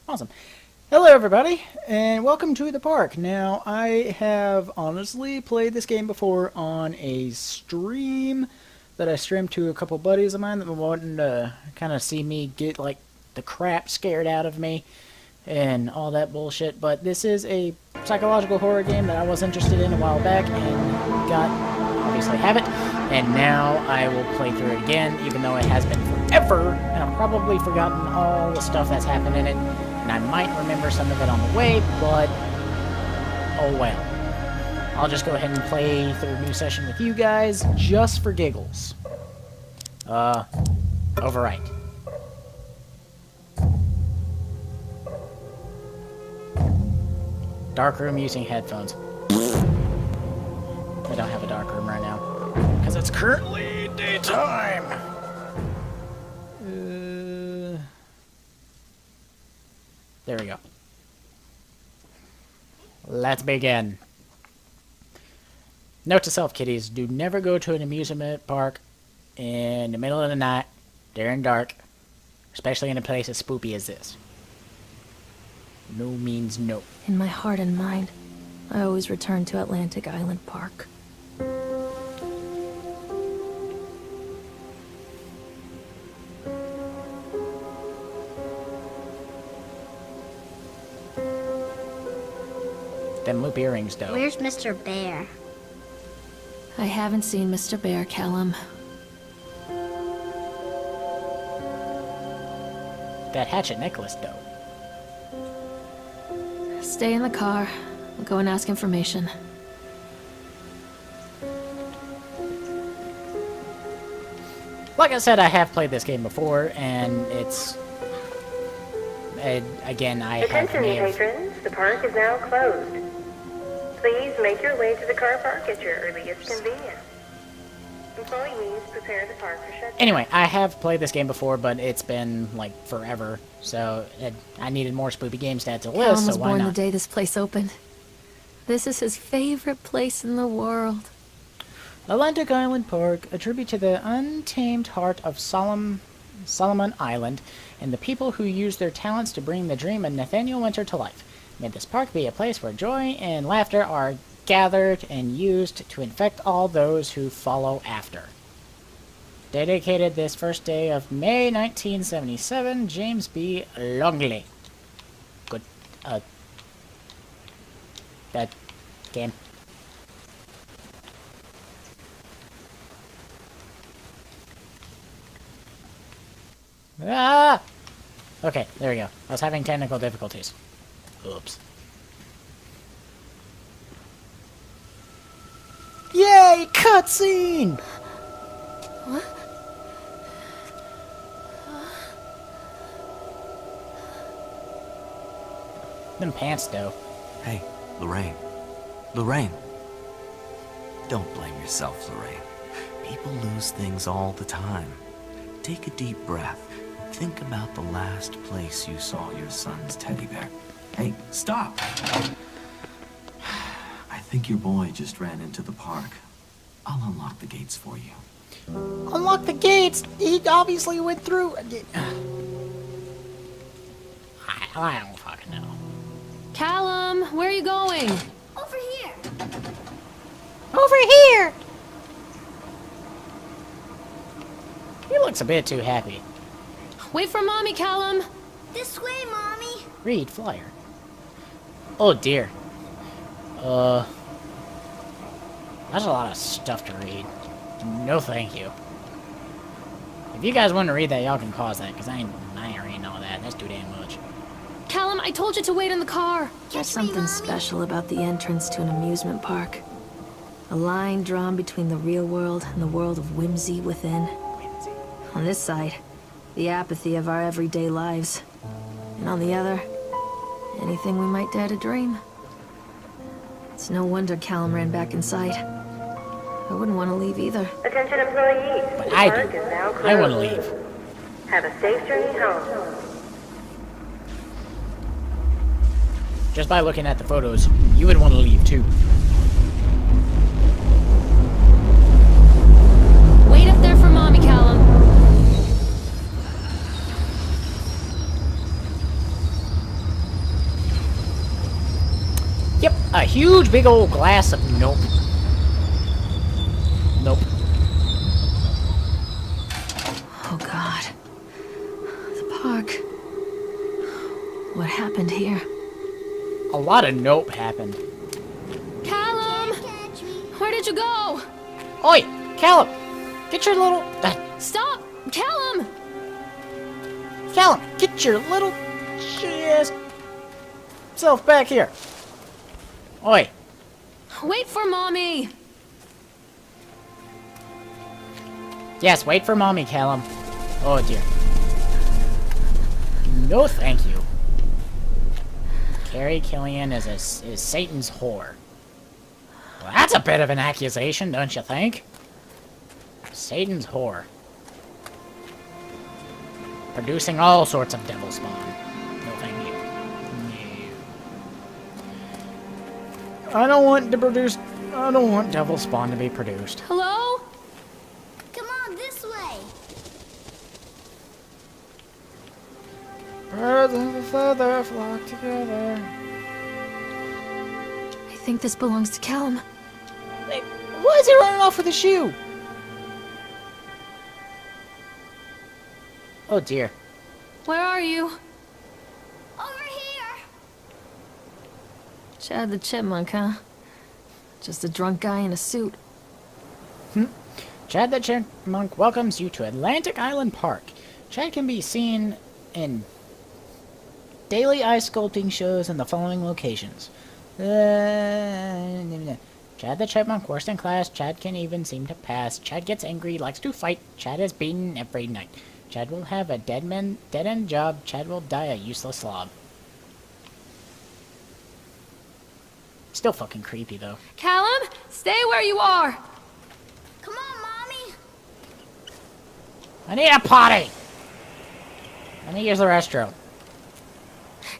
Awesome. Hello, everybody, and welcome to the park. Now, I have honestly played this game before on a stream that I streamed to a couple buddies of mine that were wanting to kind of see me get, like, the crap scared out of me and all that bullshit. But this is a psychological horror game that I was interested in a while back and obviously have it. And now I will play through it again, even though it has been forever, and I've probably forgotten all the stuff that's happened in it. And I might remember some of it on the way, but oh well. I'll just go ahead and play through a new session with you guys, just for giggles. Overwrite. Dark room using headphones. I don't have a dark room right now, because it's currently daytime. There we go. Let's begin. Note to self, kiddies, do never go to an amusement park in the middle of the night, during dark, especially in a place as spoopy as this. No means no. In my heart and mind, I always return to Atlantic Island Park. Them loop earrings, though. Where's Mr. Bear? I haven't seen Mr. Bear, Callum. That hatchet necklace, though. Stay in the car. We'll go and ask information. Like I said, I have played this game before, and it's... again, I Attention, patrons. The park is now closed. Please make your way to the car park at your earliest convenience. Employees prepare the park for shutdown. Anyway, I have played this game before, but it's been, like, forever. So, I needed more spoopy games to add to the list, Callum was so why born the not? day this place opened. This is his favorite place in the world. Atlantic Island Park, a tribute to the untamed heart of Solomon Island, and the people who use their talents to bring the dream of Nathaniel Winter to life. May this park be a place where joy and laughter are gathered and used to infect all those who follow after. Dedicated this first day of May 1977, James B. Longley. Good, that game. Ah! Okay, there we go. I was having technical difficulties. Oops. Yay! Cutscene! What? Them pants, though. Hey, Lorraine. Lorraine. Don't blame yourself, Lorraine. People lose things all the time. Take a deep breath and think about the last place you saw your son's teddy bear. Hey, stop! I think your boy just ran into the park. I'll unlock the gates for you. Unlock the gates! He obviously went through... I don't fucking know. Callum, where are you going? Over here. Over here! He looks a bit too happy. Wait for Mommy, Callum! This way, Mommy. Read flyer. Oh dear. That's a lot of stuff to read. No thank you. If you guys want to read that, y'all can pause that, because I ain't reading all that. That's too damn much. Callum, I told you to wait in the car. There's Catch me, something Mommy. special about the entrance to an amusement park. A line drawn between the real world and the world of whimsy within. On this side, the apathy of our everyday lives. And on the other, anything we might dare to dream. It's no wonder Callum ran back inside. I wouldn't want to leave either. Attention, employees. But The I park do. is now closed. I want to leave. Have a safe journey home. Just by looking at the photos, you would want to leave too. Wait up there for Mommy, Callum. Yep, a huge big old glass of nope. Nope. Oh God. The park. What happened here? A lot of nope happened. Callum! Catch me. Where did you go? Oi, Callum! Get your little... Stop! Callum! Callum, get your little shit self back here. Oi. Wait for Mommy! Yes, wait for mommy, Callum. Oh dear. No, thank you. Carrie Killian is Satan's whore. Well, that's a bit of an accusation, don't you think? Satan's whore. Producing all sorts of devil spawn. No, thank you. No. I don't want devil spawn to be produced. Hello? Come on, this way. Birds of a feather flock together. I think this belongs to Callum. Wait, why is he running off with a shoe? Oh dear. Where are you? Over here. Chad the Chipmunk, huh? Just a drunk guy in a suit. Chad the Chipmunk welcomes you to Atlantic Island Park. Chad can be seen in daily ice sculpting shows in the following locations. Chad the Chipmunk, worst in class. Chad can even seem to pass. Chad gets angry, likes to fight. Chad is beaten every night. Chad will have a dead-end job. Chad will die a useless slob. Still fucking creepy, though. Callum, stay where you are! Come on, Mommy. I need a potty! I need to use the restroom.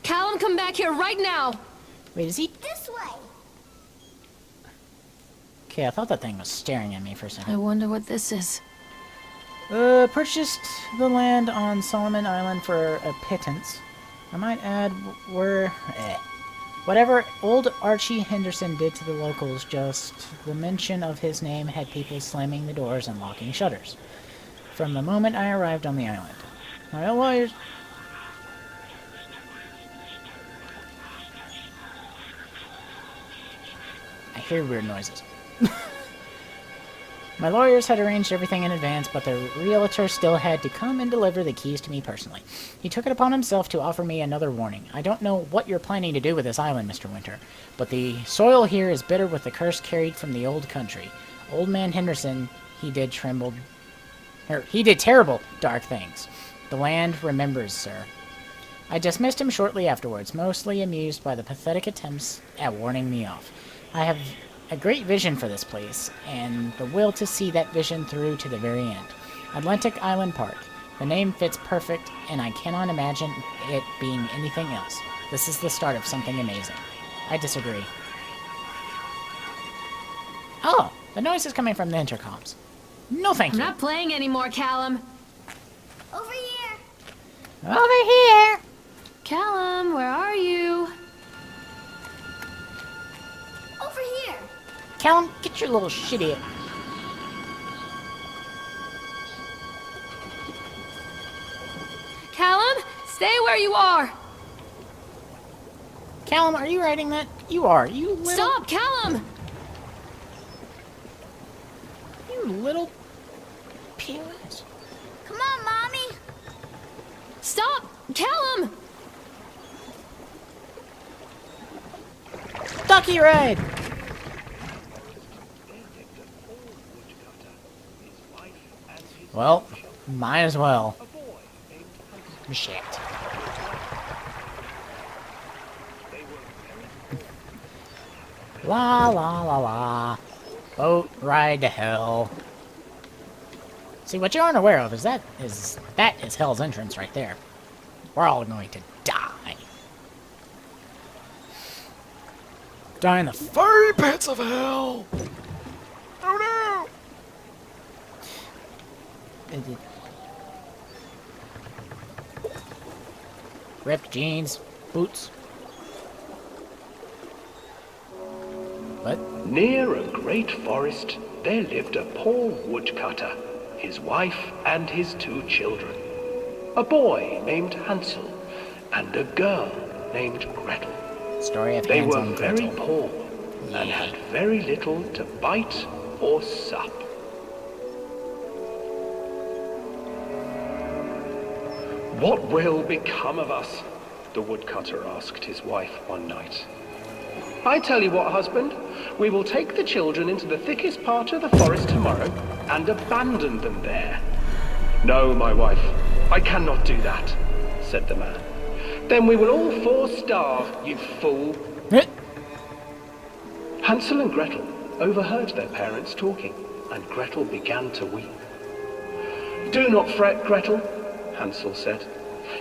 Callum, come back here right now! Wait, is he... This way. Okay, I thought that thing was staring at me for a I second. wonder what this is. Purchased the land on Solomon Island for a pittance. I might add, whatever old Archie Henderson did to the locals, just the mention of his name had people slamming the doors and locking shutters. From the moment I arrived on the island. My lawyers... I hear weird noises. My lawyers had arranged everything in advance, but the realtor still had to come and deliver the keys to me personally. He took it upon himself to offer me another warning. I don't know what you're planning to do with this island, Mr. Winter, but the soil here is bitter with the curse carried from the old country. Old man Henderson, he did terrible, dark things. The land remembers, sir. I dismissed him shortly afterwards, mostly amused by the pathetic attempts at warning me off. I have a great vision for this place, and the will to see that vision through to the very end. Atlantic Island Park. The name fits perfect, and I cannot imagine it being anything else. This is the start of something amazing. I disagree. Oh, the noise is coming from the intercoms. No thank I'm you. not playing anymore, Callum. Over here. Over here! Callum, where are you? Over here. Callum, get your little shitty... Callum, stay where you are! Callum, are you writing that? You are. You little... Stop, Callum! You little... penis. Come on, Mommy. Stop, Callum! Ducky ride! Well, might as well. Shit. La la la la. Boat ride to hell. See, what you aren't aware of is that is hell's entrance right there. We're all going to die. Die in the fiery pits of hell. Oh no! Ripped jeans, boots. What? Near a great forest, there lived a poor woodcutter, his wife and his 2 children. A boy named Hansel and a girl named Gretel. Story of They Hansel were and very Gretel. poor and had very little to bite or sup. What will become of us? The woodcutter asked his wife one night. I tell you what, husband, we will take the children into the thickest part of the forest tomorrow and abandon them there. No, my wife, I cannot do that, said the man. Then we will all 4 starve, you fool. Hansel and Gretel overheard their parents talking, and Gretel began to weep. Do not fret, Gretel, Hansel said.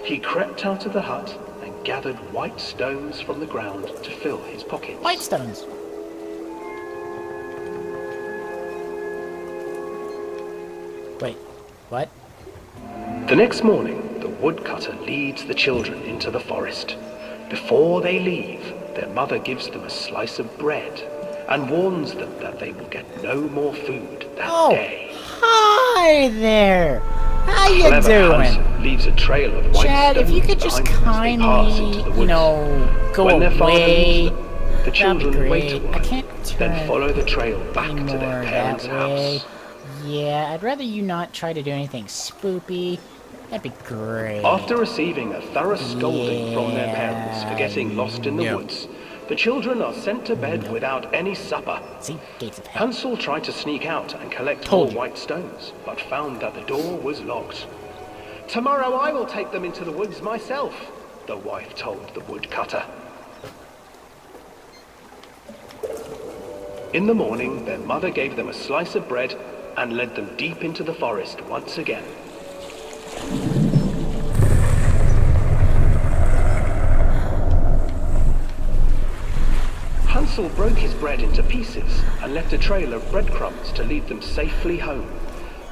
He crept out of the hut and gathered white stones from the ground to fill his pockets. White stones. Wait, what? The next morning, the woodcutter leads the children into the forest. Before they leave, their mother gives them a slice of bread and warns them that they will get no more food that day. Hi there. How you Clever doing? Hansel leaves a trail of white Chad, if stones you could just behind them as they pass kindly, into the woods. go When their father away. leaves them, the That'd be children wait a great. I while, can't then turn follow the trail back to anymore their that parents' way. house. Yeah, I'd rather you not try to do anything spoopy. That'd be great. After receiving a thorough scolding from their parents for getting lost in the woods, the children are sent to bed without any supper. See, gates of hell. Hansel tried to sneak out and collect Told more you. white stones, but found that the door was locked. Tomorrow I will take them into the woods myself, the wife told the woodcutter. In the morning, their mother gave them a slice of bread and led them deep into the forest once again. Hansel broke his bread into pieces and left a trail of breadcrumbs to lead them safely home.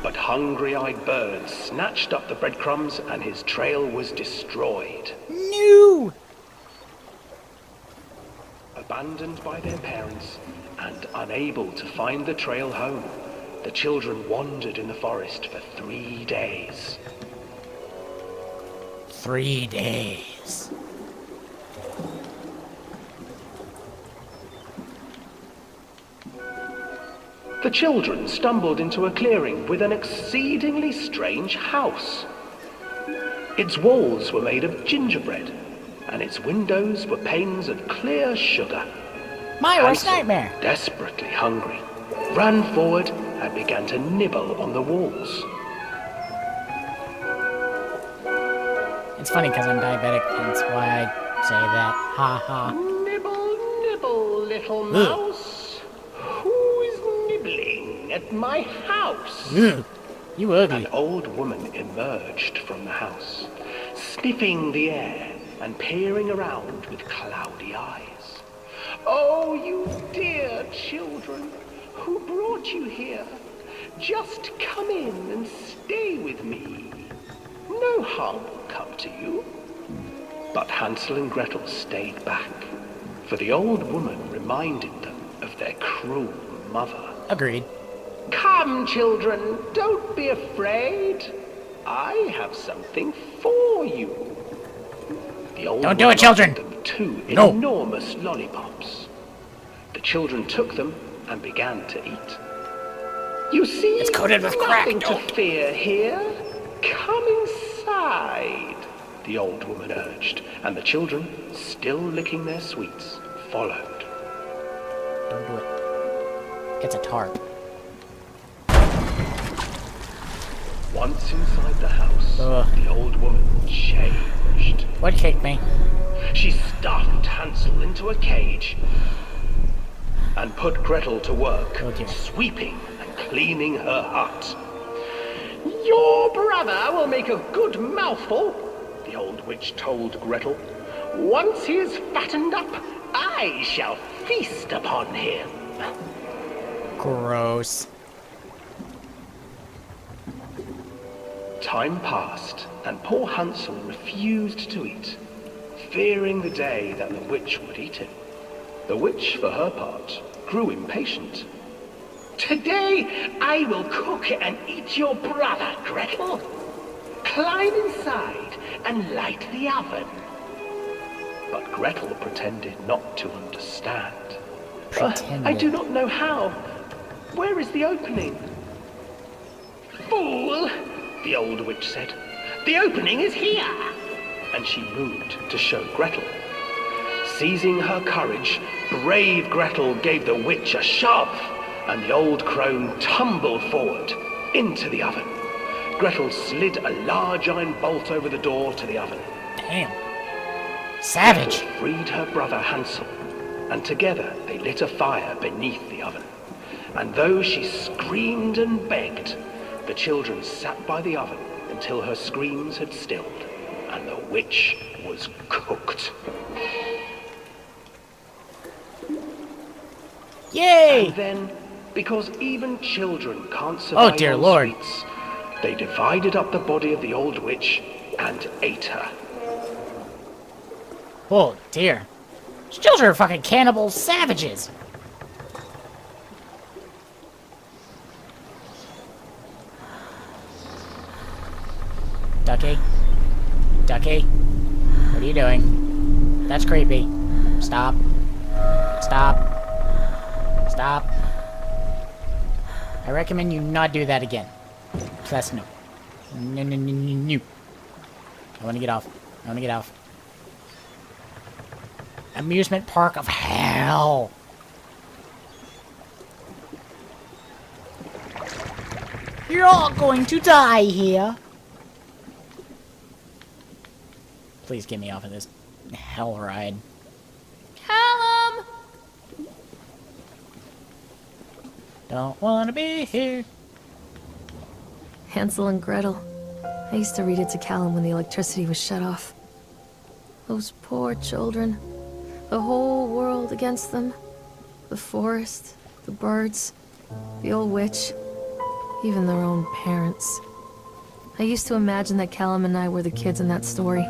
But hungry-eyed birds snatched up the breadcrumbs and his trail was destroyed. No! Abandoned by their parents and unable to find the trail home, the children wandered in the forest for 3 days. 3 days. The children stumbled into a clearing with an exceedingly strange house. Its walls were made of gingerbread, and its windows were panes of clear sugar. My worst Hansel, nightmare. desperately hungry, ran forward and began to nibble on the walls. It's funny because I'm diabetic, that's why I say that. Ha ha. Nibble, nibble, little mouse. Who's nibbling at my house? Ugh, you ugly. An old woman emerged from the house, sniffing the air and peering around with cloudy eyes. Oh, you dear children, who brought you here? Just come in and stay with me. No harm will come to you. But Hansel and Gretel stayed back, for the old woman reminded them of their cruel mother. Agreed. Come, children, don't be afraid. I have something for you. The old Don't do woman it, children. offered them 2 No. enormous lollipops. The children took them and began to eat. You see, It's coated with crack. nothing to fear here. Come inside, the old woman urged, and the children, still licking their sweets, followed. Don't do it. It's a tarp. Once inside the house, Ugh. the old woman changed. What kicked me? She stuffed Hansel into a cage and put Gretel to work, Oh dear. sweeping and cleaning her hut. Your brother will make a good mouthful, the old witch told Gretel. Once he is fattened up, I shall feast upon him. Gross. Time passed, and poor Hansel refused to eat, fearing the day that the witch would eat him. The witch, for her part, grew impatient. Today I will cook and eat your brother, Gretel. Climb inside and light the oven. But Gretel pretended not to understand. I do not know how. Where is the opening? Fool, the old witch said. The opening is here. And she moved to show Gretel. Seizing her courage, brave Gretel gave the witch a shove, and the old crone tumbled forward into the oven. Gretel slid a large iron bolt over the door to the oven. Damn. Savage. Gretel freed her brother Hansel, and together they lit a fire beneath the oven. And though she screamed and begged, the children sat by the oven until her screams had stilled, and the witch was cooked. Yay! And then, because even children can't survive Oh, dear on Lord. sweets, they divided up the body of the old witch and ate her. Oh, dear. These children are fucking cannibal savages. Ducky? Ducky? What are you doing? That's creepy. Stop. Stop. Stop. I recommend you not do that again. That's no. No, no, no, no, no. I want to get off. I want to get off. Amusement park of hell. You're all going to die here. Please get me off of this hell ride. Callum! Don't want to be here. Hansel and Gretel. I used to read it to Callum when the electricity was shut off. Those poor children. The whole world against them. The forest, the birds, the old witch, even their own parents. I used to imagine that Callum and I were the kids in that story.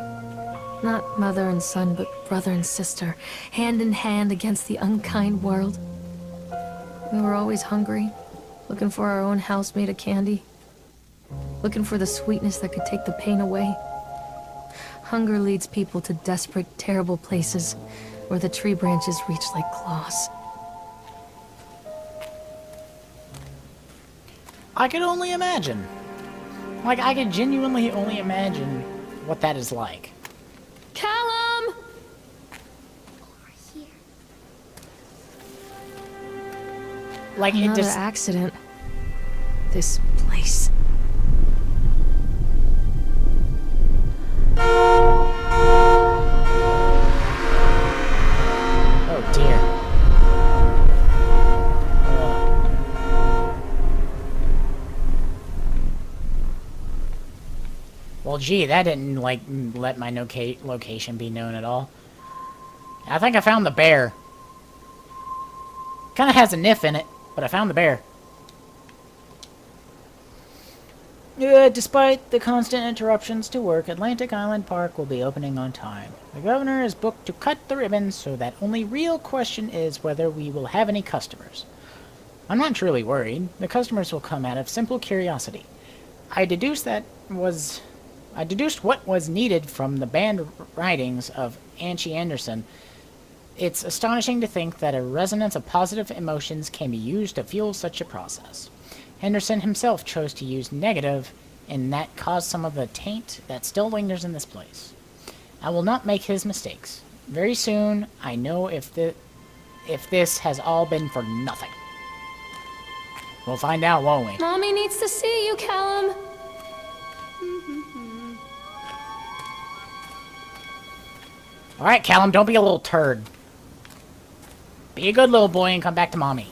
Not mother and son, but brother and sister, hand in hand against the unkind world. We were always hungry, looking for our own house made of candy. Looking for the sweetness that could take the pain away. Hunger leads people to desperate, terrible places where the tree branches reach like claws. I could only imagine. Like, I could genuinely only imagine what that is like. Callum! Over here. Like, it Another just... accident. This place. Oh, dear. Well, gee, that didn't, like, let my location be known at all. I think I found the bear. Kind of has a niff in it, but I found the bear. Despite the constant interruptions to work, Atlantic Island Park will be opening on time. The governor is booked to cut the ribbon, so that only real question is whether we will have any customers. I'm not truly worried. The customers will come out of simple curiosity. I deduced what was needed from the band writings of Angie Anderson. It's astonishing to think that a resonance of positive emotions can be used to fuel such a process. Henderson himself chose to use negative, and that caused some of the taint that still lingers in this place. I will not make his mistakes. Very soon, I know if this has all been for nothing. We'll find out, won't we? Mommy needs to see you, Callum. Alright, Callum, don't be a little turd. Be a good little boy and come back to Mommy.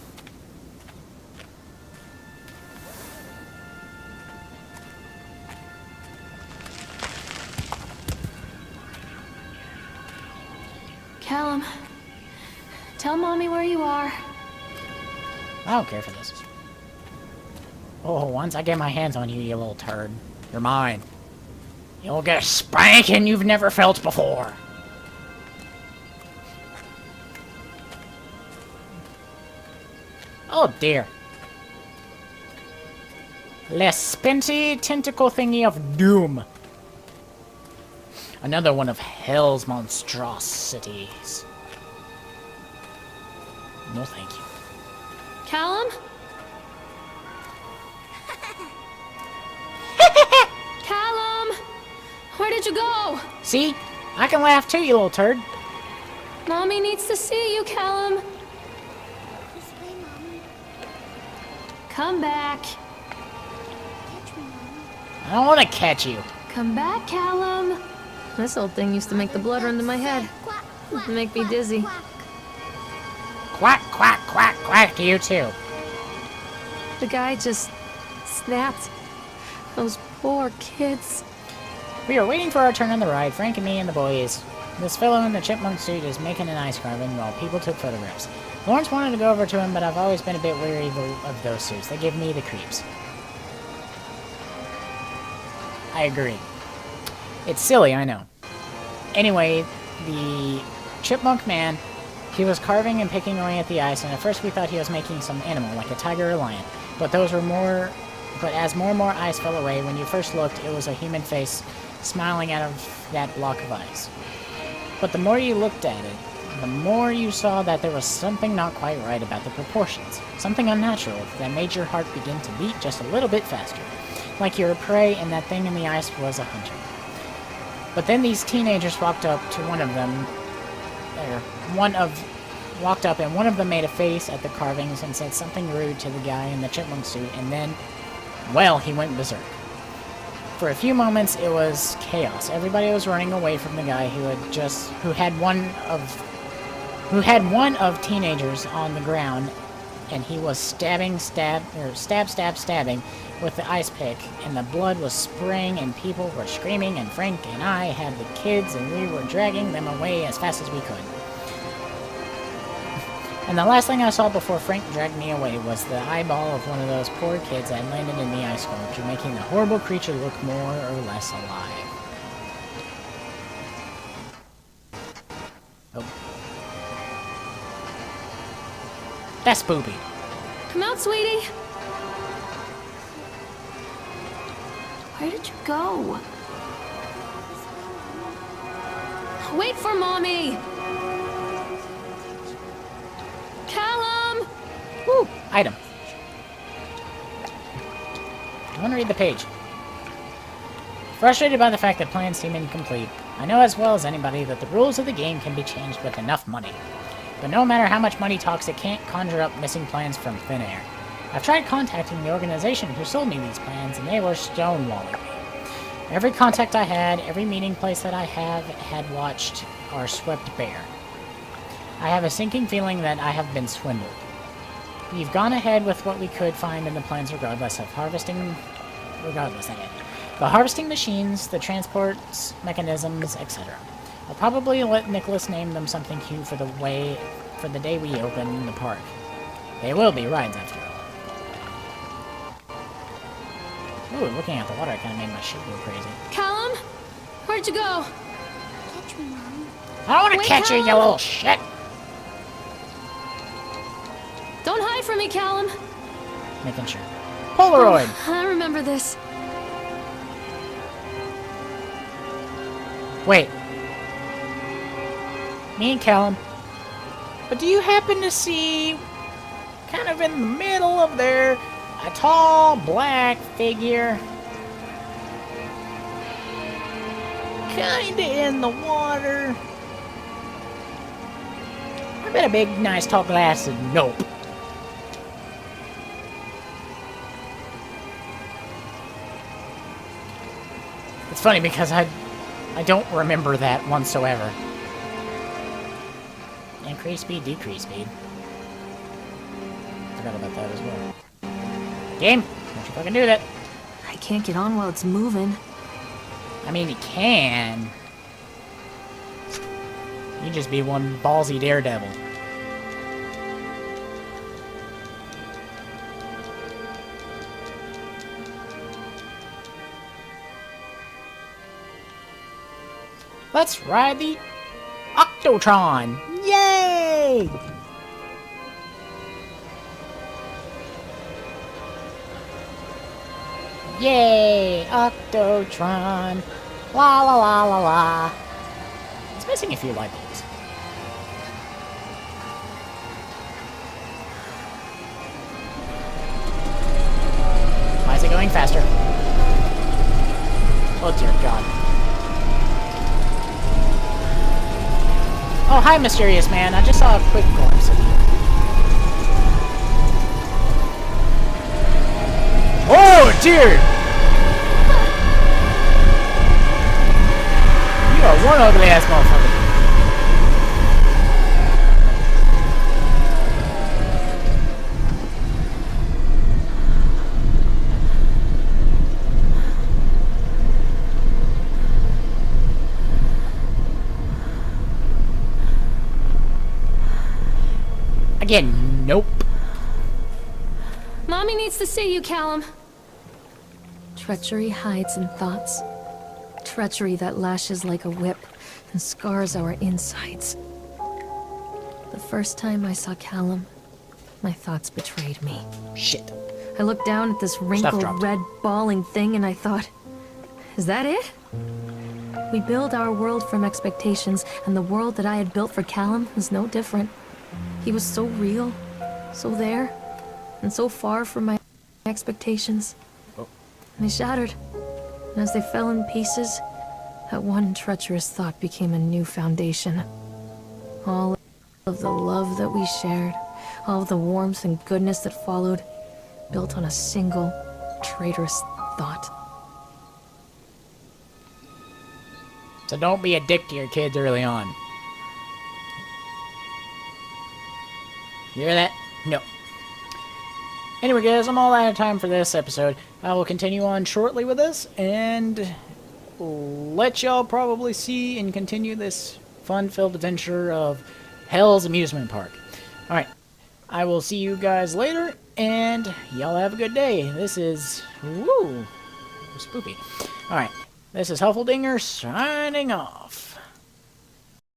Callum, tell Mommy where you are. I don't care for this. Oh, once I get my hands on you, you little turd, you're mine. You'll get a spanking you've never felt before. Oh dear. Lespenti tentacle thingy of doom. Another one of hell's monstrosities. No thank you. Callum? Callum! Where did you go? See? I can laugh too, you little turd. Mommy needs to see you, Callum. This way, Mommy. Come back. Catch me, Mommy. I don't want to catch you. Come back, Callum. This old thing used to make the blood run to my head. Quack, quack, Make me quack, dizzy. quack. Quack, quack, quack, quack to you too. The guy just snapped. Those poor kids. We are waiting for our turn on the ride, Frank and me and the boys. This fellow in the chipmunk suit is making an ice carving while people took photographs. Lawrence wanted to go over to him, but I've always been a bit weary of those suits. They give me the creeps. I agree. It's silly, I know. Anyway, the chipmunk man, he was carving and picking away at the ice, and at first we thought he was making some animal, like a tiger or lion. But as more and more ice fell away, when you first looked, it was a human face smiling out of that block of ice. But the more you looked at it, the more you saw that there was something not quite right about the proportions. Something unnatural that made your heart begin to beat just a little bit faster. Like you were prey and that thing in the ice was a hunter. But then these teenagers walked up to one of them, walked up and one of them made a face at the carvings and said something rude to the guy in the chipmunk suit, and then, well, he went berserk. For a few moments, it was chaos. Everybody was running away from the guy who had one of teenagers on the ground, and he was stabbing with the ice pick, and the blood was spraying, and people were screaming, and Frank and I had the kids, and we were dragging them away as fast as we could. And the last thing I saw before Frank dragged me away was the eyeball of one of those poor kids that landed in the ice sculpture, making the horrible creature look more or less alive. Oh. That's spoopy. Come out, sweetie. Where did you go? Wait for Mommy! Callum! Woo! Item. I want to read the page. Frustrated by the fact that plans seem incomplete, I know as well as anybody that the rules of the game can be changed with enough money. But no matter how much money talks, it can't conjure up missing plans from thin air. I've tried contacting the organization who sold me these plans, and they were stonewalling me. Every contact I had, every meeting place that I have had watched, are swept bare. I have a sinking feeling that I have been swindled. We've gone ahead with what we could find in the plans regardless, the harvesting machines, the transport mechanisms, etc. I'll probably let Nicholas name them something cute for the day we open the park. They will be rides after all. Ooh, looking at the water kind of made my shit go crazy. Callum? Where'd you go? Catch me, Mommy. I don't want to Wait, catch you, you Callum! little shit! Don't hide from me, Callum. Making sure. Polaroid! I remember this. Wait. Me and Callum. But do you happen to see, kind of in the middle of there, a tall black figure? Kinda in the water. I bet a big, nice, tall glass of nope. It's funny because I don't remember that whatsoever. Increase speed, decrease speed. Forgot about that as well. Game, don't you fucking do that. I can't get on while it's moving. I mean, you can. You just be one ballsy daredevil. Let's ride the Octotron! Yay! Yay! Octotron! La la la la la! It's missing a few light bulbs. Why is it going faster? Oh dear God. Oh, hi, mysterious man. I just saw a quick glimpse of you. Oh dear! You are one ugly ass motherfucker. Again, nope. Mommy needs to see you, Callum. Treachery hides in thoughts. Treachery that lashes like a whip and scars our insides. The first time I saw Callum, my thoughts betrayed me. Shit. I looked down at this wrinkled, dropped. red, bawling thing and I thought, is that it? We build our world from expectations, and the world that I had built for Callum was no different. He was so real, so there, and so far from my expectations. Oh. And they shattered. And as they fell in pieces, that one treacherous thought became a new foundation. All of the love that we shared, all of the warmth and goodness that followed, built on a single, traitorous thought. So don't be a dick to your kids early on. You hear that? No. Anyway, guys, I'm all out of time for this episode. I will continue on shortly with this, and let y'all probably see and continue this fun-filled adventure of Hell's Amusement Park. Alright, I will see you guys later, and y'all have a good day. This is... Woo! Spoopy. Alright, this is Huffledinger signing off.